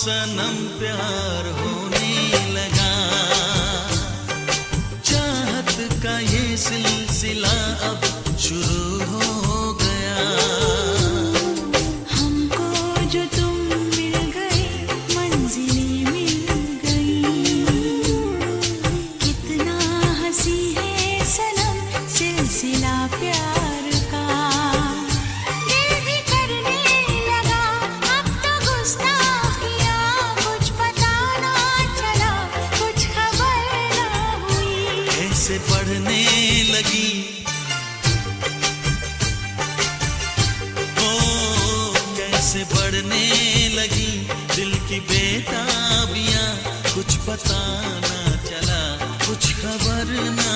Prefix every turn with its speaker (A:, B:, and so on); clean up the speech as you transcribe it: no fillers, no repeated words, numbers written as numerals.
A: सनम प्यार होने लगा। चाहत का ये सिलसिला अब शुरू हो गया।
B: हमको जो तुम मिल गए मंजिलें मिल गई। कितना हंसी है सनम सिलसिला प्यार का। दिल भी करने लगा अब तो गुस्ताखियाँ। कुछ पता ना चला कुछ खबर ना हुई।
A: कैसे पढ़ने लगी कैसे बढ़ने लगी दिल की बेताबियां। कुछ पता ना चला कुछ खबर ना